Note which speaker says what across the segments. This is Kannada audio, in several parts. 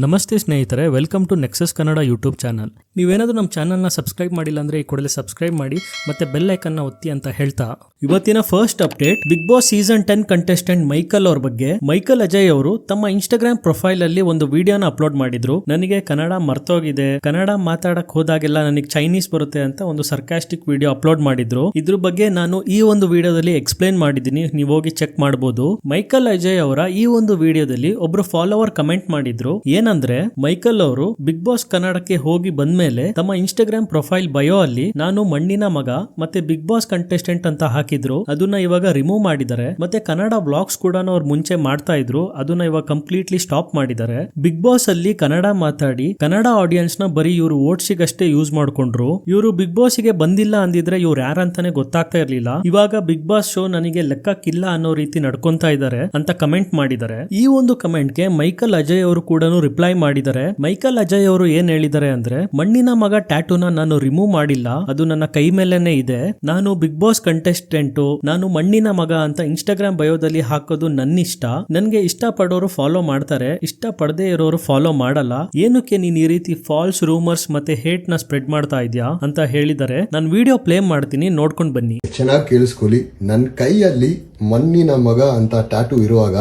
Speaker 1: ನಮಸ್ತೆ ಸ್ನೇಹಿತರೆ, welcome to Nexus Kannada YouTube channel. ನೀವೇನಾದರೂ ನಮ್ಮ ಚಾನಲ್ನ ಸಬ್ಸ್ಕ್ರೈಬ್ ಮಾಡಿಲ್ಲ ಅಂದರೆ ಈ ಕೂಡಲೇ ಸಬ್ಸ್ಕ್ರೈಬ್ ಮಾಡಿ ಮತ್ತೆ ಬೆಲ್ ಐಕನ್ನ ಒತ್ತಿ ಅಂತ ಹೇಳ್ತಾ ಇವತ್ತಿನ first update, Big Boss season 10 contestant Michael ಅವ್ರ ಬಗ್ಗೆ. ಮೈಕಲ್ ಅಜಯ್ ಅವರು ತಮ್ಮ ಇನ್ಸ್ಟಾಗ್ರಾಮ್ ಪ್ರೊಫೈಲ್ ಅಲ್ಲಿ ಒಂದು ವಿಡಿಯೋನ ಅಪ್ಲೋಡ್ ಮಾಡಿದ್ರು. ನನಗೆ ಕನ್ನಡ ಮರ್ತೋಗಿದೆ, ಕನ್ನಡ ಮಾತಾಡಕ್ ಹೋದಾಗೆಲ್ಲ ನನಗೆ ಚೈನೀಸ್ ಬರುತ್ತೆ ಅಂತ ಒಂದು ಸರ್ಕಾಸ್ಟಿಕ್ ವಿಡಿಯೋ ಅಪ್ಲೋಡ್ ಮಾಡಿದ್ರು. ಇದ್ರ ಬಗ್ಗೆ ನಾನು ಈ ಒಂದು ವಿಡಿಯೋದಲ್ಲಿ ಎಕ್ಸ್ಪ್ಲೇನ್ ಮಾಡಿದ್ದೀನಿ, ನೀವು ಹೋಗಿ ಚೆಕ್ ಮಾಡಬಹುದು. ಮೈಕಲ್ ಅಜಯ್ ಅವರ ಈ ಒಂದು ವಿಡಿಯೋದಲ್ಲಿ ಒಬ್ರು ಫಾಲೋವರ್ ಕಮೆಂಟ್ ಮಾಡಿದ್ರು. ಏನಂದ್ರೆ, ಮೈಕಲ್ ಅವರು ಬಿಗ್ ಬಾಸ್ ಕನ್ನಡಕ್ಕೆ ಹೋಗಿ ಬಂದ್ಮೇಲೆ ತಮ್ಮ ಇನ್ಸ್ಟಾಗ್ರಾಮ್ ಪ್ರೊಫೈಲ್ ಬಯೋ ಅಲ್ಲಿ ನಾನು ಮಣ್ಣಿನ ಮಗ ಮತ್ತೆ ಬಿಗ್ ಬಾಸ್ ಕಂಟೆಸ್ಟೆಂಟ್ ಅಂತ ಹಾಕಿದ್ರು. ಅದನ್ನ ಇವಾಗ ರಿಮೂವ್ ಮಾಡಿದ್ದಾರೆ. ಮತ್ತೆ ಕನ್ನಡ ವ್ಲಾಗ್ಸ್ ಕೂಡ ಅವ್ರು ಮುಂಚೆ ಮಾಡ್ತಾ ಇದ್ರು, ಅದನ್ನ ಇವಾಗ ಕಂಪ್ಲೀಟ್ಲಿ ಸ್ಟಾಪ್ ಮಾಡಿದ್ದಾರೆ. ಬಿಗ್ ಬಾಸ್ ಅಲ್ಲಿ ಕನ್ನಡ ಮಾತಾಡಿ ಕನ್ನಡ ಆಡಿಯನ್ಸ್ ನ ಬರೀ ಇವರು ಓಟ್ಸಿಗಷ್ಟೇ ಯೂಸ್ ಮಾಡ್ಕೊಂಡ್ರು. ಇವರು ಬಿಗ್ ಬಾಸ್ ಗೆ ಬಂದಿಲ್ಲ ಅಂದಿದ್ರೆ ಇವ್ರು ಯಾರಂತಾನೆ ಗೊತ್ತಾಗ್ತಾ ಇರ್ಲಿಲ್ಲ. ಇವಾಗ ಬಿಗ್ ಬಾಸ್ ಶೋ ನನಗೆ ಲೆಕ್ಕಕ್ಕಿಲ್ಲ ಅನ್ನೋ ರೀತಿ ನಡ್ಕೊಂತಾ ಇದ್ದಾರೆ ಅಂತ ಕಮೆಂಟ್ ಮಾಡಿದ್ದಾರೆ. ಈ ಒಂದು ಕಮೆಂಟ್ ಗೆ ಮೈಕಲ್ ಅಜಯ್ ಅವರು ಕೂಡ ರಿಪ್ಲೈ ಮಾಡಿದ್ದಾರೆ. ಮೈಕಲ್ ಅಜಯ್ ಅವರು ಏನ್ ಹೇಳಿದ್ದಾರೆ ಅಂದ್ರೆ, ಮಣ್ಣಿನ ಮಗ ಟ್ಯಾಟೂನ ನಾನು ರಿಮೂವ್ ಮಾಡಿಲ್ಲ, ಅದು ನನ್ನ ಕೈ ಮೇಲೆನೆ ಇದೆ. ನಾನು ಬಿಗ್ ಬಾಸ್ ಕಂಟೆಸ್ಟೆಂಟ್, ನಾನು ಮಣ್ಣಿನ ಮಗ ಅಂತ ಇನ್ಸ್ಟಾಗ್ರಾಮ್ ಬಯೋದಲ್ಲಿ ಹಾಕೋದು ನನ್ನ ಇಷ್ಟ. ನನ್ಗೆ ಇಷ್ಟ ಪಡೋರು ಫಾಲೋ ಮಾಡ್ತಾರೆ, ಇಷ್ಟ ಪಡದೆ ಇರೋರು ಫಾಲೋ ಮಾಡಲ್ಲ. ಏನಕ್ಕೆ ನೀನ್ ಈ ರೀತಿ ಫಾಲ್ಸ್ ರೂಮರ್ಸ್ ಮತ್ತೆ ಹೇಟ್ ನ ಸ್ಪ್ರೆಡ್ ಮಾಡ್ತಾ ಇದ್ಯಾ ಅಂತ ಹೇಳಿದ್ದಾರೆ. ನಾನು ವಿಡಿಯೋ ಪ್ಲೇ ಮಾಡ್ತೀನಿ, ನೋಡ್ಕೊಂಡ್ ಬನ್ನಿ.
Speaker 2: ಚೆನ್ನಾಗಿ ಕೇಳಿಸ್ಕೊಳ್ಳಿ. ನನ್ನ ಕೈಯಲ್ಲಿ ಮಣ್ಣಿನ ಮಗ ಅಂತ ಟ್ಯಾಟೂ ಇರುವಾಗ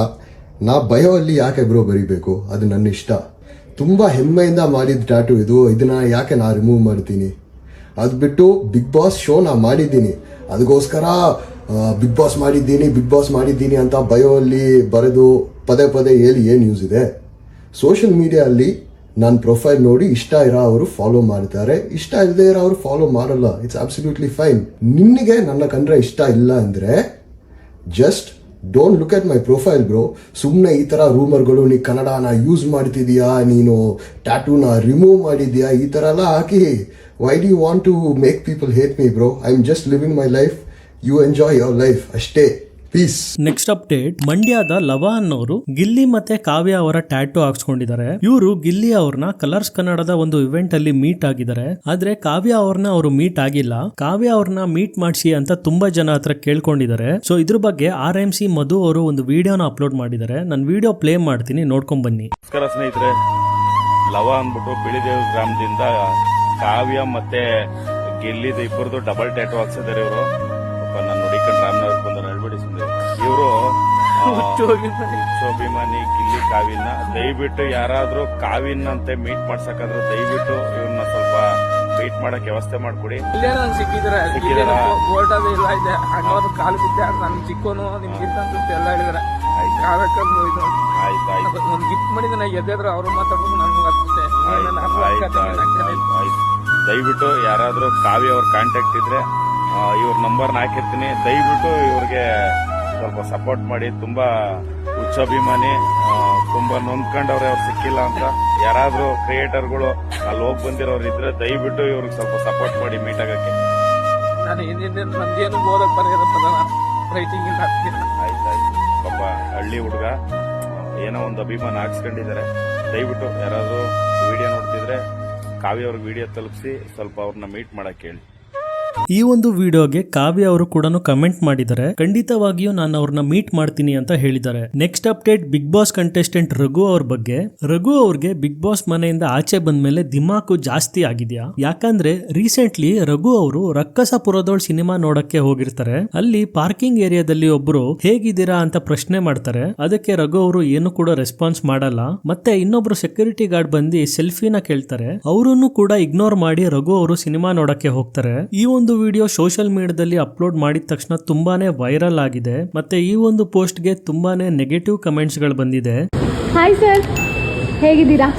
Speaker 2: ನಾ ಬಯೋ ಅಲ್ಲಿ ಯಾಕೆ ಬ್ರೋ ಬರೀಬೇಕು? ಅದು ನನ್ನ ಇಷ್ಟ. ತುಂಬಾ ಹೆಮ್ಮೆಯಿಂದ ಮಾಡಿದ ಟ್ಯಾಟೂ ಇದು, ಇದನ್ನ ಯಾಕೆ ನಾ ರಿಮೂವ್ ಮಾಡ್ತೀನಿ? ಅದು ಬಿಟ್ಟು ಬಿಗ್ ಬಾಸ್ ಶೋ ನಾ ಮಾಡಿದ್ದೀನಿ, ಅದಕ್ಕೋಸ್ಕರ ಬಿಗ್ ಬಾಸ್ ಮಾಡಿದ್ದೀನಿ ಅಂತ ಬಯೋ ಅಲ್ಲಿ ಬರೆದು ಪದೇ ಪದೇ ಹೇಳಿ ಏನು ಯೂಸ್ ಇದೆ? ಸೋಷಿಯಲ್ ಮೀಡಿಯಾ ಅಲ್ಲಿ ನನ್ನ ಪ್ರೊಫೈಲ್ ನೋಡಿ ಇಷ್ಟ ಇರೋ ಅವರು ಫಾಲೋ ಮಾಡ್ತಾರೆ, ಇಷ್ಟ ಇಲ್ಲದೆ ಇರೋ ಅವರು ಫಾಲೋ ಮಾಡಲ್ಲ. It's absolutely fine. ನಿನಗೆ ನನ್ನ ಕಂಡ್ರೆ ಇಷ್ಟ ಇಲ್ಲ ಅಂದ್ರೆ just don't look at my profile bro. ಸುಮ್ಮನೆ ಈ ಥರ ರೂಮರ್ಗಳು, ನೀ ಕನ್ನಡನ ಯೂಸ್ ಮಾಡ್ತಿದೀಯಾ, ನೀನು ಟ್ಯಾಟೂನ ರಿಮೂವ್ ಮಾಡಿದ್ಯಾ, ಈ ಥರ ಎಲ್ಲ ಹಾಕಿ why do you want to make people hate me bro? I am just living my life, you enjoy your life ಅಷ್ಟೇ. ಪೀಸ್.
Speaker 1: ನೆಕ್ಸ್ಟ್ ಅಪ್ಡೇಟ್, ಮಂಡ್ಯದ ಲವ ಅನ್ನೋರು ಗಿಲ್ಲಿ ಮತ್ತೆ ಕಾವ್ಯ ಅವರ ಟ್ಯಾಟೂ ಹಾಕ್ಸ್ಕೊಂಡಿದ್ದಾರೆ. ಇವರು ಗಿಲ್ಲಿ ಅವ್ರನ್ನ ಕಲರ್ಸ್ ಕನ್ನಡದ ಒಂದು ಇವೆಂಟ್ ಅಲ್ಲಿ ಮೀಟ್ ಆಗಿದ್ದಾರೆ. ಆದ್ರೆ ಕಾವ್ಯ ಅವ್ರನ್ನ ಅವರು ಮೀಟ್ ಆಗಿಲ್ಲ. ಕಾವ್ಯ ಅವ್ರನ್ನ ಮೀಟ್ ಮಾಡಿಸಿ ಅಂತ ತುಂಬಾ ಜನ ಹತ್ರ ಕೇಳ್ಕೊಂಡಿದ್ದಾರೆ. ಸೊ ಇದ್ರ ಬಗ್ಗೆ RMC ಮಧು ಅವರು ಒಂದು ವಿಡಿಯೋನ ಅಪ್ಲೋಡ್ ಮಾಡಿದ್ದಾರೆ. ನಾನು ವಿಡಿಯೋ ಪ್ಲೇ ಮಾಡ್ತೀನಿ, ನೋಡ್ಕೊಂಡ್ ಬನ್ನಿ.
Speaker 3: ನಮಸ್ಕಾರ ಸ್ನೇಹಿತರೆ, ಲವ ಅಂದ್ಬಿಟ್ಟು ಬಿಳಿದೇವ್ ಗ್ರಾಮದಿಂದ ಕಾವ್ಯ ಮತ್ತೆ ಗಿಲ್ಲಿದ ಇಬ್ಬರದು ಡಬಲ್ ಟ್ಯಾಟೂ ಹಾಕ್ಸಿದ್ದಾರೆ. ಇವರು ನಾನು ನೋಡಿಕೊಂಡು ರಾಮನಗರ ಬಂದು ಹೇಳ್ಬಿಡಿ ಸುಂದರ. ಇವರು ಶೋಭಿಮಾನಿ ಗಿಲ್ಲಿ ಕಾವಿನ ದಯವಿಟ್ಟು ಯಾರಾದ್ರೂ ಕಾವಿನ ಅಂತೆ ಮೀಟ್ ಮಾಡ್ಸಕಾದ್ರೂ ದಯವಿಟ್ಟು ಇವ್ರನ್ನ ಸ್ವಲ್ಪ ಮೀಟ್ ಮಾಡಕ್ ವ್ಯವಸ್ಥೆ ಮಾಡ್ಕೊಡಿ.
Speaker 4: ಕಾಲು ಬಿದ್ದೆ ನನ್ ಚಿಕ್ಕೋನು ನಿಮ್ಗಿಂತ ಎಲ್ಲ ಹೇಳಿದಾರೆ. ಒಂದ್ ಗಿಫ್ಟ್ ಮಾಡಿದ್ರೆ ಎದ್ದಿದ್ರು ಅವರು ಮಾತಾಡೋದು ನನ್ಗೆ ಅಷ್ಟೇ.
Speaker 3: ದಯವಿಟ್ಟು ಯಾರಾದ್ರೂ ಕಾವ್ಯ ಅವ್ರ ಕಾಂಟ್ಯಾಕ್ಟ್ ಇದ್ರೆ ಇವ್ರ ನಂಬರ್ನ ಹಾಕಿರ್ತೀನಿ, ದಯವಿಟ್ಟು ಇವ್ರಿಗೆ ಸ್ವಲ್ಪ ಸಪೋರ್ಟ್ ಮಾಡಿ. ತುಂಬಾ ಹುಚ್ಚಾಭಿಮಾನಿ, ತುಂಬಾ ನೊಂದ್ಕೊಂಡವ್ರೆ ಅವ್ರು ಸಿಕ್ಕಿಲ್ಲ ಅಂತ. ಯಾರಾದ್ರೂ ಕ್ರಿಯೇಟರ್ಗಳು ಅಲ್ಲಿ ಹೋಗಿ ಬಂದಿರೋರು ಇದ್ರೆ ದಯವಿಟ್ಟು ಇವ್ರಿಗೆ ಸ್ವಲ್ಪ ಸಪೋರ್ಟ್ ಮಾಡಿ ಮೀಟ್ ಆಗಕ್ಕೆ.
Speaker 4: ನಾನು ನನ್ಗೇನು ಓದಕ್ ಬರೆಯೋದಲ್ಲ, ರೈಟಿಂಗ್ ಇಲ್ಲ.
Speaker 3: ಆಯ್ತಾಯ್ತು, ಪಾಪ ಹಳ್ಳಿ ಹುಡುಗ ಏನೋ ಒಂದು ಅಭಿಮಾನ ಹಾಕ್ಸ್ಕೊಂಡಿದ್ದಾರೆ. ದಯವಿಟ್ಟು ಯಾರಾದ್ರೂ ವಿಡಿಯೋ ನೋಡ್ತಿದ್ರೆ ಕಾವ್ಯ ಅವ್ರಿಗೆ ವಿಡಿಯೋ ತಲುಪಿಸಿ ಸ್ವಲ್ಪ ಅವ್ರನ್ನ ಮೀಟ್ ಮಾಡಕ್ ಹೇಳಿ.
Speaker 1: ಈ ಒಂದು ವಿಡಿಯೋಗೆ ಕಾವ್ಯ ಅವರು ಕೂಡ ಕಮೆಂಟ್ ಮಾಡಿದ್ದಾರೆ. ಖಂಡಿತವಾಗಿಯೂ ನಾನು ಅವ್ರನ್ನ ಮೀಟ್ ಮಾಡ್ತೀನಿ ಅಂತ ಹೇಳಿದ್ದಾರೆ. Next update, Big Boss contestant Raghu ಅವ್ರ ಬಗ್ಗೆ. ರಘು ಅವ್ರಿಗೆ ಬಿಗ್ ಬಾಸ್ ಮನೆಯಿಂದ ಆಚೆ ಬಂದ್ಮೇಲೆ ದಿಮಾಕು ಜಾಸ್ತಿ ಆಗಿದ್ಯಾ? ಯಾಕಂದ್ರೆ ರೀಸೆಂಟ್ಲಿ ರಘು ಅವರು ರಕ್ಕಸಪುರದೋಳ್ ಸಿನಿಮಾ ನೋಡಕ್ಕೆ ಹೋಗಿರ್ತಾರೆ. ಅಲ್ಲಿ ಪಾರ್ಕಿಂಗ್ ಏರಿಯಾದಲ್ಲಿ ಒಬ್ರು ಹೇಗಿದ್ದೀರಾ ಅಂತ ಪ್ರಶ್ನೆ ಮಾಡ್ತಾರೆ. ಅದಕ್ಕೆ ರಘು ಅವರು ಏನು ಕೂಡ ರೆಸ್ಪಾನ್ಸ್ ಮಾಡಲ್ಲ. ಮತ್ತೆ ಇನ್ನೊಬ್ರು ಸೆಕ್ಯೂರಿಟಿ ಗಾರ್ಡ್ ಬಂದು ಸೆಲ್ಫಿನ ಕೇಳ್ತಾರೆ. ಅವರನ್ನು ಕೂಡ ಇಗ್ನೋರ್ ಮಾಡಿ ರಘು ಅವರು ಸಿನಿಮಾ ನೋಡಕ್ಕೆ ಹೋಗ್ತಾರೆ. ಈ ಒಂದು ವಿಡಿಯೋ ಸೋಷಿಯಲ್ ಮೀಡಿಯಾದಲ್ಲಿ ಅಪ್ಲೋಡ್ ಮಾಡಿದ ತಕ್ಷಣ ತುಂಬಾನೇ ವೈರಲ್ ಆಗಿದೆ. ಮತ್ತೆ ಈ ಒಂದು ಪೋಸ್ಟ್ಗೆ ತುಂಬಾನೇ ನೆಗೆಟಿವ್ ಕಮೆಂಟ್ಸ್ ಗಳು ಬಂದಿದೆ.
Speaker 5: ಹಾಯ್ ಸರ್, ಹೇಗಿದ್ದೀರಾ?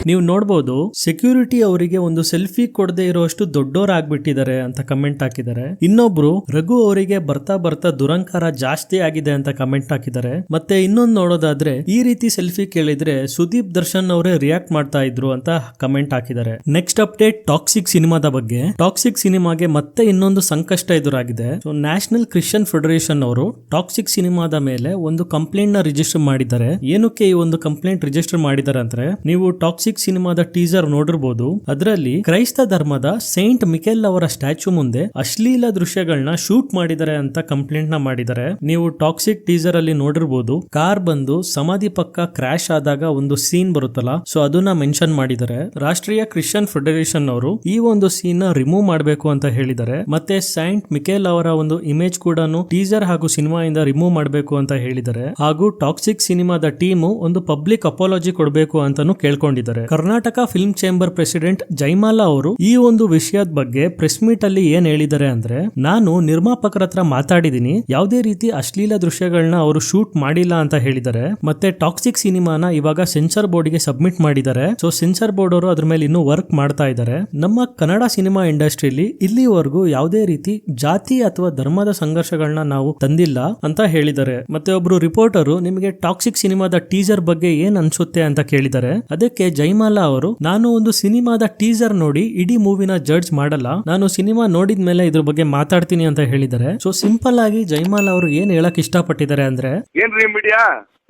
Speaker 1: ನೀವು ನೋಡಬಹುದು ಸೆಕ್ಯೂರಿಟಿ ಅವರಿಗೆ ಒಂದು ಸೆಲ್ಫಿ ಕೊಡದೆ ಇರುವಷ್ಟು ದೊಡ್ಡವರಾಗ್ಬಿಟ್ಟಿದ್ದಾರೆ ಅಂತ ಕಮೆಂಟ್ ಹಾಕಿದ್ದಾರೆ. ಇನ್ನೊಬ್ರು ರಘು ಅವರಿಗೆ ಬರ್ತಾ ಬರ್ತಾ ದುರಂಕಾರ ಜಾಸ್ತಿ ಆಗಿದೆ ಅಂತ ಕಮೆಂಟ್ ಹಾಕಿದ್ದಾರೆ. ಮತ್ತೆ ಇನ್ನೊಂದು ನೋಡೋದಾದ್ರೆ ಈ ರೀತಿ ಸೆಲ್ಫಿ ಕೇಳಿದ್ರೆ ಸುದೀಪ್ ದರ್ಶನ್ ಅವರೇ ರಿಯಾಕ್ಟ್ ಮಾಡ್ತಾ ಇದ್ರು ಅಂತ ಕಮೆಂಟ್ ಹಾಕಿದ್ದಾರೆ. ನೆಕ್ಸ್ಟ್ ಅಪ್ಡೇಟ್ ಟಾಕ್ಸಿಕ್ ಸಿನಿಮಾದ ಬಗ್ಗೆ. ಟಾಕ್ಸಿಕ್ ಸಿನಿಮಾಗೆ ಮತ್ತೆ ಇನ್ನೊಂದು ಸಂಕಷ್ಟ ಎದುರಾಗಿದೆ. ನ್ಯಾಷನಲ್ ಕ್ರಿಶ್ಚಿಯನ್ ಫೆಡರೇಷನ್ ಅವರು ಟಾಕ್ಸಿಕ್ ಸಿನಿಮಾದ ಮೇಲೆ ಒಂದು ಕಂಪ್ಲೇಂಟ್ ನ ರಿಜಿಸ್ಟರ್ ಮಾಡಿದ್ದಾರೆ. ಏನಕ್ಕೆ ಈ ಒಂದು ಕಂಪ್ಲೇಂಟ್ ರಿಜಿಸ್ಟರ್ ಮಾಡಿದ್ದಾರೆ ಅಂದ್ರೆ, ನೀವು ಟಾಕ್ಸಿಕ್ ಸಿನಿಮಾದ ಟೀಸರ್ ನೋಡಿರಬಹುದು. ಅದರಲ್ಲಿ ಕ್ರೈಸ್ತ ಧರ್ಮದ ಸೈಂಟ್ ಮಿಕೆಲ್ ಅವರ ಸ್ಟ್ಯಾಚು ಮುಂದೆ ಅಶ್ಲೀಲ ದೃಶ್ಯಗಳನ್ನ ಶೂಟ್ ಮಾಡಿದ್ದಾರೆ ಅಂತ ಕಂಪ್ಲೇಂಟ್ ನ ಮಾಡಿದ್ದಾರೆ. ನೀವು ಟಾಕ್ಸಿಕ್ ಟೀಸರ್ ಅಲ್ಲಿ ನೋಡಿರಬಹುದು, ಕಾರ್ ಬಂದು ಸಮಾಧಿ ಪಕ್ಕ ಕ್ರಾಶ್ ಆದಾಗ ಒಂದು ಸೀನ್ ಬರುತ್ತಲ್ಲ, ಸೊ ಅದನ್ನ ಮೆನ್ಷನ್ ಮಾಡಿದ್ದಾರೆ. ರಾಷ್ಟ್ರೀಯ ಕ್ರಿಶ್ಚಿಯನ್ ಫೆಡರೇಷನ್ ಅವರು ಈ ಒಂದು ಸೀನ್ ನ ರಿಮೂವ್ ಮಾಡಬೇಕು ಅಂತ ಹೇಳಿದ್ದಾರೆ. ಮತ್ತೆ ಸೈಂಟ್ ಮಿಕೆಲ್ ಅವರ ಒಂದು ಇಮೇಜ್ ಕೂಡ ಟೀಸರ್ ಹಾಗೂ ಸಿನಿಮಾ ಇಂದ ರಿಮೂವ್ ಮಾಡಬೇಕು ಅಂತ ಹೇಳಿದ್ದಾರೆ. ಹಾಗೂ ಟಾಕ್ಸಿಕ್ ಸಿನಿಮಾದ ಟೀಮು ಒಂದು ಪಬ್ಲಿಕ್ ಅಪಾಲಜಿ ಕೊಡಬೇಕು ಅಂತಾನು ಕೇಳ್ಕೊಂಡಿದ್ದಾರೆ. Karnataka film chamber president Jaimala ಅವರು ಈ ಒಂದು ವಿಷಯದ ಬಗ್ಗೆ ಪ್ರೆಸ್ ಮೀಟ್ ಅಲ್ಲಿ ಏನ್ ಹೇಳಿದ್ದಾರೆ ಅಂದ್ರೆ, ನಾನು ನಿರ್ಮಾಪಕರ ಹತ್ರ ಮಾತಾಡಿದೀನಿ, ಯಾವುದೇ ರೀತಿ ಅಶ್ಲೀಲ ದೃಶ್ಯಗಳನ್ನ ಅವರು ಶೂಟ್ ಮಾಡಿಲ್ಲ ಅಂತ ಹೇಳಿದ್ದಾರೆ. ಮತ್ತೆ ಟಾಕ್ಸಿಕ್ ಸಿನಿಮಾನ ಇವಾಗ ಸೆನ್ಸರ್ ಬೋರ್ಡ್ ಗೆ ಸಬ್ಮಿಟ್ ಮಾಡಿದ್ದಾರೆ. ಸೊ ಸೆನ್ಸರ್ ಬೋರ್ಡ್ ಅವರು ಅದ್ರ ಮೇಲೆ ಇನ್ನೂ ವರ್ಕ್ ಮಾಡ್ತಾ ಇದ್ದಾರೆ. ನಮ್ಮ ಕನ್ನಡ ಸಿನಿಮಾ ಇಂಡಸ್ಟ್ರಿಯಲ್ಲಿ ಇಲ್ಲಿವರೆಗೂ ಯಾವುದೇ ರೀತಿ ಜಾತಿ ಅಥವಾ ಧರ್ಮದ ಸಂಘರ್ಷಗಳನ್ನ ನಾವು ತಂದಿಲ್ಲ ಅಂತ ಹೇಳಿದ್ದಾರೆ. ಮತ್ತೆ ಒಬ್ರು ರಿಪೋರ್ಟರು ನಿಮಗೆ ಟಾಕ್ಸಿಕ್ ಸಿನಿಮಾದ ಟೀಸರ್ ಬಗ್ಗೆ ಏನ್ ಅನ್ಸುತ್ತೆ ಅಂತ ಕೇಳಿದ್ದಾರೆ. ಅದಕ್ಕೆ ಜೈಮಾಲಾ ಅವರು, ನಾನು ಒಂದು ಸಿನಿಮಾದ ಟೀಸರ್ ನೋಡಿ ಇಡೀ ಮೂವಿನ ಜಡ್ಜ್ ಮಾಡಲ್ಲ, ನಾನು ಸಿನಿಮಾ ನೋಡಿದ್ಮೇಲೆ ಇದ್ರ ಬಗ್ಗೆ ಮಾತಾಡ್ತೀನಿ ಅಂತ ಹೇಳಿದ್ದಾರೆ. ಸೊ ಸಿಂಪಲ್ ಆಗಿ ಜೈಮಾಲಾ ಅವರು ಏನ್ ಹೇಳಕ್ ಇಷ್ಟಪಟ್ಟಿದ್ದಾರೆ ಅಂದ್ರೆ,
Speaker 3: ಏನ್ರಿ media,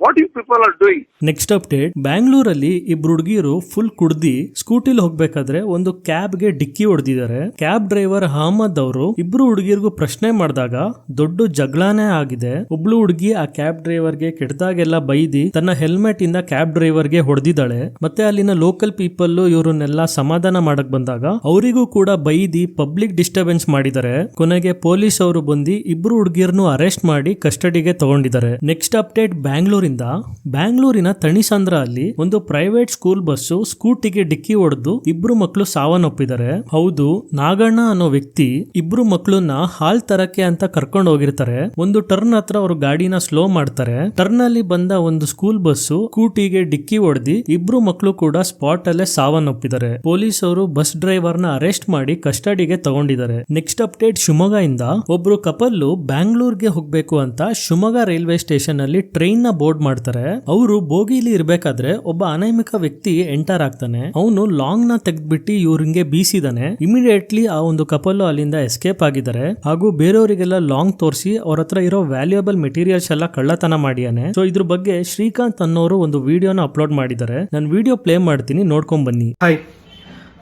Speaker 3: what you people are doing.
Speaker 1: Next update, ಬ್ಯಾಂಗ್ಳೂರಲ್ಲಿ ಇಬ್ರು ಹುಡುಗಿರು ಫುಲ್ ಕುಡ್ದಿ ಸ್ಕೂಟಿಲಿ ಹೋಗ್ಬೇಕಾದ್ರೆ ಒಂದು ಕ್ಯಾಬ್ ಗೆ ಡಿಕ್ಕಿ ಹೊಡೆದಿದ್ದಾರೆ. ಕ್ಯಾಬ್ ಡ್ರೈವರ್ ಅಹಮದ್ ಅವರು ಇಬ್ರು ಹುಡುಗಿರ್ಗೂ ಪ್ರಶ್ನೆ ಮಾಡಿದಾಗ ದೊಡ್ಡ ಜಗಳಾನೇ ಆಗಿದೆ. ಒಬ್ಳು ಹುಡುಗಿ ಆ ಕ್ಯಾಬ್ ಡ್ರೈವರ್ ಗೆ ಕೆಟ್ಟದಾಗೆಲ್ಲ ಬೈದಿ ತನ್ನ ಹೆಲ್ಮೆಟ್ ಇಂದ ಕ್ಯಾಬ್ ಡ್ರೈವರ್ ಗೆ ಹೊಡೆದಿದ್ದಾಳೆ. ಮತ್ತೆ ಅಲ್ಲಿನ ಲೋಕಲ್ ಪೀಪಲ್ ಇವ್ರನ್ನೆಲ್ಲ ಸಮಾಧಾನ ಮಾಡಕ್ ಬಂದಾಗ ಅವರಿಗೂ ಕೂಡ ಬೈದಿ ಪಬ್ಲಿಕ್ ಡಿಸ್ಟರ್ಬೆನ್ಸ್ ಮಾಡಿದ್ದಾರೆ. ಕೊನೆಗೆ ಪೊಲೀಸ್ ಅವರು ಬಂದು ಇಬ್ರು ಹುಡುಗಿಯರನ್ನು ಅರೆಸ್ಟ್ ಮಾಡಿ ಕಸ್ಟಡಿಗೆ ತಗೊಂಡಿದ್ದಾರೆ. ನೆಕ್ಸ್ಟ್ ಅಪ್ಡೇಟ್, ಬ್ಯಾಂಗ್ಳೂರಿನ ತಣಿಸಂದ್ರ ಅಲ್ಲಿ ಒಂದು ಪ್ರೈವೇಟ್ ಸ್ಕೂಲ್ ಬಸ್ಸು ಸ್ಕೂಟಿಗೆ ಡಿಕ್ಕಿ ಹೊಡೆದು ಇಬ್ರು ಮಕ್ಕಳು ಸಾವನ್ನಪ್ಪಿದ್ದಾರೆ. ಹೌದು, ನಾಗಣ್ಣ ಅನ್ನೋ ವ್ಯಕ್ತಿ ಇಬ್ರು ಮಕ್ಕಳನ್ನ ಹಾಲ್ ತರಕ್ಕೆ ಅಂತ ಕರ್ಕೊಂಡು ಹೋಗಿರ್ತಾರೆ. ಒಂದು ಟರ್ನ್ ಹತ್ರ ಅವರು ಗಾಡಿನ ಸ್ಲೋ ಮಾಡ್ತಾರೆ. ಟರ್ನ್ ಅಲ್ಲಿ ಬಂದ ಒಂದು ಸ್ಕೂಲ್ ಬಸ್ಸು ಸ್ಕೂಟಿಗೆ ಡಿಕ್ಕಿ ಹೊಡೆದಿ ಇಬ್ರು ಮಕ್ಕಳು ಕೂಡ ಸ್ಪಾಟ್ ಅಲ್ಲೇ ಸಾವನ್ನಪ್ಪಿದ್ದಾರೆ. ಪೊಲೀಸ್ ಅವರು ಬಸ್ ಡ್ರೈವರ್ ನ ಅರೆಸ್ಟ್ ಮಾಡಿ ಕಸ್ಟಡಿಗೆ ತಗೊಂಡಿದ್ದಾರೆ. ನೆಕ್ಸ್ಟ್ ಅಪ್ಡೇಟ್, ಶಿವಮೊಗ್ಗ ಇಂದ ಒಬ್ರು ಕಪಲ್ಲು ಬ್ಯಾಂಗ್ಳೂರ್ಗೆ ಹೋಗ್ಬೇಕು ಅಂತ ಶಿವಮೊಗ್ಗ ರೈಲ್ವೆ ಸ್ಟೇಷನ್ ಅಲ್ಲಿ ಟ್ರೈನ್ ನ ಬೋರ್ಡ್ ಮಾಡ್ತಾರೆ. ಅವರು ಬೋಗಿಲಿ ಇರ್ಬೇಕಾದ್ರೆ ಒಬ್ಬ ಅನಾಮಿಕ ವ್ಯಕ್ತಿ ಎಂಟರ್ ಆಗ್ತಾನೆ. ಅವನು ಲಾಂಗ್ ನ ತೆಗೆದ್ಬಿಟ್ಟು ಇವ್ರಿಗೆ ಬೀಸಿದಾನೆ. ಇಮಿಡಿಯೇಟ್ಲಿ ಆ ಒಂದು ಕಪಲ್ ಅಲ್ಲಿಂದ ಎಸ್ಕೇಪ್ ಆಗಿದ್ದಾರೆ. ಹಾಗೂ ಬೇರೆಯವರಿಗೆಲ್ಲ ಲಾಂಗ್ ತೋರಿಸಿ ಅವ್ರ ಹತ್ರ ಇರೋ ವ್ಯಾಲ್ಯೂಯಬಲ್ ಮೆಟೀರಿಯಲ್ಸ್ ಎಲ್ಲ ಕಳ್ಳತನ ಮಾಡಿಯಾನೆ. ಸೊ ಇದ್ರ ಬಗ್ಗೆ ಶ್ರೀಕಾಂತ್ ಅನ್ನೋರು ಒಂದು ವಿಡಿಯೋನ ಅಪ್ಲೋಡ್ ಮಾಡಿದ್ದಾರೆ. ನಾನು ವಿಡಿಯೋ ಪ್ಲೇ ಮಾಡ್ತೀನಿ, ನೋಡ್ಕೊಂಡ್ ಬನ್ನಿ.
Speaker 6: ಹಾಯ್,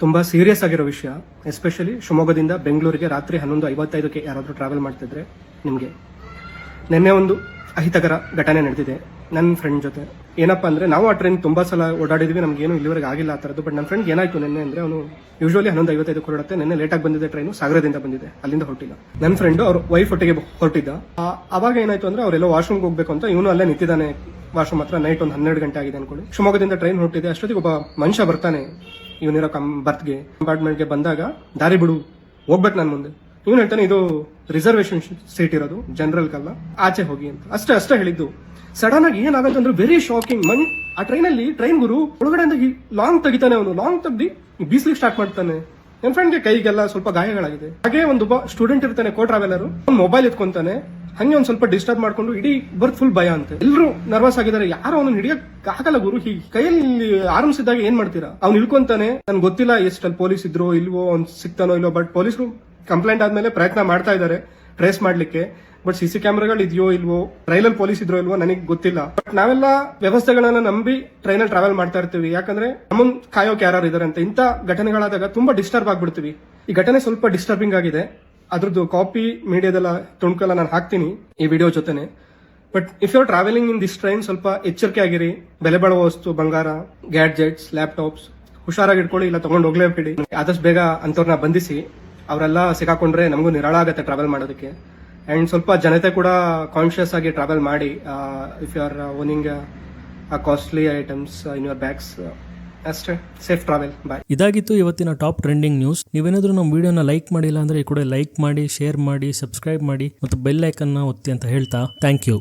Speaker 6: ತುಂಬ ಸೀರಿಯಸ್ ಆಗಿರೋ ವಿಷಯ. ಎಸ್ಪೆಷಲಿ ಶಿವಮೊಗ್ಗದಿಂದ ಬೆಂಗಳೂರಿಗೆ ರಾತ್ರಿ 11:55ಕ್ಕೆ ಯಾರಾದರೂ ಟ್ರಾವೆಲ್ ಮಾಡ್ತಿದ್ರೆ ನಿಮಗೆ ನಿನ್ನೆ ಒಂದು ಅಹಿತಕರ ಘಟನೆ ನಡೆದಿದೆ ನನ್ನ ಫ್ರೆಂಡ್ ಜೊತೆ. ಏನಪ್ಪ ಅಂದರೆ, ನಾವು ಆ ಟ್ರೈನ್ ತುಂಬ ಸಲ ಓಡಾಡಿದ್ವಿ, ನಮಗೇನು ಇಲ್ಲಿವರೆಗೆ ಆಗಿಲ್ಲ ಆ ಥರದ್ದು. ಬಟ್ ನನ್ನ ಫ್ರೆಂಡ್ ಏನಾಯಿತು ನಿನ್ನೆ ಅಂದರೆ, ಅವನು ಯೂಶ್ವಲಿ 11:55 ಹೊರಡುತ್ತೆ. ನಿನ್ನೆ ಲೇಟಾಗಿ ಬಂದಿದೆ ಟ್ರೈನು, ಸಾಗರದಿಂದ ಬಂದಿದೆ, ಅಲ್ಲಿಂದ ಹೊರಟಿಲ್ಲ. ನನ್ನ ಫ್ರೆಂಡು ಅವ್ರ ವೈಫ್ ಒಟ್ಟಿಗೆ ಹೊರಟಿದ್ದ. ಅವಾಗ ಏನಾಯಿತು ಅಂದರೆ, ಅವರೆಲ್ಲ ವಾಶ್ರೂಮ್ಗೆ ಹೋಗ್ಬೇಕು ಅಂತ ಇವನು ಅಲ್ಲೇ ನಿಂತಿದ್ದಾನೆ. ವಾಶ್ರೂಮ್ ಹತ್ರ ನೈಟ್ ಒಂದು 12 ಗಂಟೆ ಆಗಿದೆ ಅನ್ಕೊಳ್ಳಿ. ಶಿವಮೊಗ್ಗದಿಂದ ಟ್ರೈನ್ ಹೊರಟಿದೆ. ಅಷ್ಟೊತ್ತಿಗೆ ಒಬ್ಬ ಮನುಷ್ಯ ಬರ್ತಾನೆ ಇವನಿರೋ ಬರ್ತ್ಗೆ ಕಂಪಾರ್ಟ್ಮೆಂಟ್ಗೆ. ಬಂದಾಗ ದಾರಿ ಬಿಡು, ಹೋಗ್ಬೇಕು ನಾನು ಮುಂದೆ. ಇವನು ಹೇಳ್ತಾನೆ, ಇದು ರಿಸರ್ವೇಶನ್ ಸೀಟ್ ಇರೋದು, ಜನರಲ್ ಕಲ್ಲ, ಆಚೆ ಹೋಗಿ ಅಂತ. ಅಷ್ಟೇ ಹೇಳಿದ್ದು. ಸಡನ್ ಆಗಿ ಏನಾಗುತ್ತೆ ಅಂದ್ರೆ, ವೆರಿ ಶಾಕಿಂಗ್. ಆ ಟ್ರೈನಲ್ಲಿ ಟ್ರೈನ್ ಗುರು ಒಳಗಡೆ ಲಾಂಗ್ ತೆಗಿತಾನೆ. ಅವನು ಲಾಂಗ್ ತೆಗ್ದಿ ಬೀಸ್ಲಿಕ್ಕೆ ಸ್ಟಾರ್ಟ್ ಮಾಡ್ತಾನೆ. ನನ್ನ ಫ್ರೆಂಡ್ಗೆ ಕೈಗೆಲ್ಲ ಸ್ವಲ್ಪ ಗಾಯಗಳಾಗಿದೆ. ಹಾಗೆ ಒಂದೊಬ್ಬ ಸ್ಟೂಡೆಂಟ್ ಇರ್ತಾನೆ, ಕೋ ಟ್ರಾವೆಲರ್, ಅವ್ನು ಮೊಬೈಲ್ ಎತ್ಕೊಂತಾನೆ. ಹಂಗೆ ಒಂದ್ ಸ್ವಲ್ಪ ಡಿಸ್ಟರ್ಬ್ ಮಾಡ್ಕೊಂಡು ಇಡೀ ಬರ್ತ್ ಫುಲ್ ಭಯ ಅಂತ. ಎಲ್ಲರೂ ನರ್ವಸ್ ಆಗಿದ್ದಾರೆ. ಯಾರು ಅವನು ಹಿಡಿಯಕ್ ಆಗಲ್ಲ ಗುರು. ಕೈಯಲ್ಲಿ ಆರ್ಮ್ಸ್ ಇದ್ದಾಗ ಏನ್ ಮಾಡ್ತೀರಾ? ಅವ್ನು ಇಳ್ಕೊಂತಾನೆ. ನನ್ಗೆ ಗೊತ್ತಿಲ್ಲ ಎಷ್ಟಲ್ಲಿ ಪೊಲೀಸ್ ಇದ್ರೋ ಇಲ್ವೋ, ಅವ್ನು ಸಿಕ್ತಾನೋ ಇಲ್ವೋ. ಬಟ್ ಪೊಲೀಸರು ಕಂಪ್ಲೇಂಟ್ ಆದ್ಮೇಲೆ ಪ್ರಯತ್ನ ಮಾಡ್ತಾ ಇದ್ದಾರೆ ಟ್ರೇಸ್ ಮಾಡ್ಲಿಕ್ಕೆ. ಬಟ್ CC ಕ್ಯಾಮೆರಾಗಳು ಇದೆಯೋ ಇಲ್ವೋ, ರೈಲಲ್ಲಿ ಪೊಲೀಸ್ ಇದ್ರೋ ಇಲ್ವೋ ನನಗೆ ಗೊತ್ತಿಲ್ಲ. ಬಟ್ ನಾವೆಲ್ಲ ವ್ಯವಸ್ಥೆಗಳನ್ನ ನಂಬಿ ಟ್ರೈನಲ್ಲಿ ಟ್ರಾವೆಲ್ ಮಾಡ್ತಾ ಇರ್ತೀವಿ. ಯಾಕಂದ್ರೆ ನಮ್ಮನ್ ಕಾಯೋಕೆ ಯಾರು ಇದಾರೆ ಅಂತ. ಇಂಥ ಘಟನೆಗಳಾದಾಗ ತುಂಬಾ ಡಿಸ್ಟರ್ಬ್ ಆಗ್ಬಿಡ್ತೀವಿ. ಈ ಘಟನೆ ಸ್ವಲ್ಪ ಡಿಸ್ಟರ್ಬಿಂಗ್ ಆಗಿದೆ. ಅದ್ರದ್ದು ಕಾಪಿ ಮೀಡಿಯಾದೆಲ್ಲ ತುಣುಕೆಲ್ಲ ನಾನು ಹಾಕ್ತೀನಿ ಈ ವಿಡಿಯೋ ಜೊತೆನೆ. But if you are travelling in this train, ಸ್ವಲ್ಪ ಎಚ್ಚರಿಕೆ ಆಗಿರಿ. ಬೆಲೆ ಬಾಳುವ ವಸ್ತು, ಬಂಗಾರ, ಗ್ಯಾಡ್ಜೆಟ್ಸ್, ಲ್ಯಾಪ್ಟಾಪ್ಸ್ ಹುಷಾರಾಗಿ ಇಟ್ಕೊಳ್ಳಿ, ಇಲ್ಲ ತಗೊಂಡು ಹೋಗ್ಲೇಬಿಡಿ. ಆದಷ್ಟು ಬೇಗ ಅಂತವ್ರನ್ನ ಬಂಧಿಸಿ. ಅವರೆಲ್ಲ ಸಿಕ್ಕಾಕೊಂಡ್ರೆ ನಮಗೂ ನಿರಾಳ ಆಗುತ್ತೆ ಟ್ರಾವೆಲ್ ಮಾಡೋದಕ್ಕೆ. ಅಂಡ್ ಸ್ವಲ್ಪ ಜನತೆ ಕೂಡ ಕಾನ್ಶಿಯಸ್ ಆಗಿ ಟ್ರಾವೆಲ್ ಮಾಡಿ. If you are owning costly items in your bags, ಅಷ್ಟೇ. Safe travel. ಬಾಯ್.
Speaker 1: ಇದಾಗಿತ್ತು ಇವತ್ತಿನ ಟಾಪ್ ಟ್ರೆಂಡಿಂಗ್ ನ್ಯೂಸ್. ನೀವೇನಾದ್ರೂ ನಮ್ಮ ವಿಡಿಯೋನ ಲೈಕ್ ಮಾಡಿಲ್ಲ ಅಂದ್ರೆ ಈ ಕೂಡ ಲೈಕ್ ಮಾಡಿ, ಶೇರ್ ಮಾಡಿ, ಸಬ್ಸ್ಕ್ರೈಬ್ ಮಾಡಿ ಮತ್ತು ಬೆಲ್ ಐಕನ್ನ ಒತ್ತಿ ಅಂತ ಹೇಳ್ತಾ ಥ್ಯಾಂಕ್ ಯು.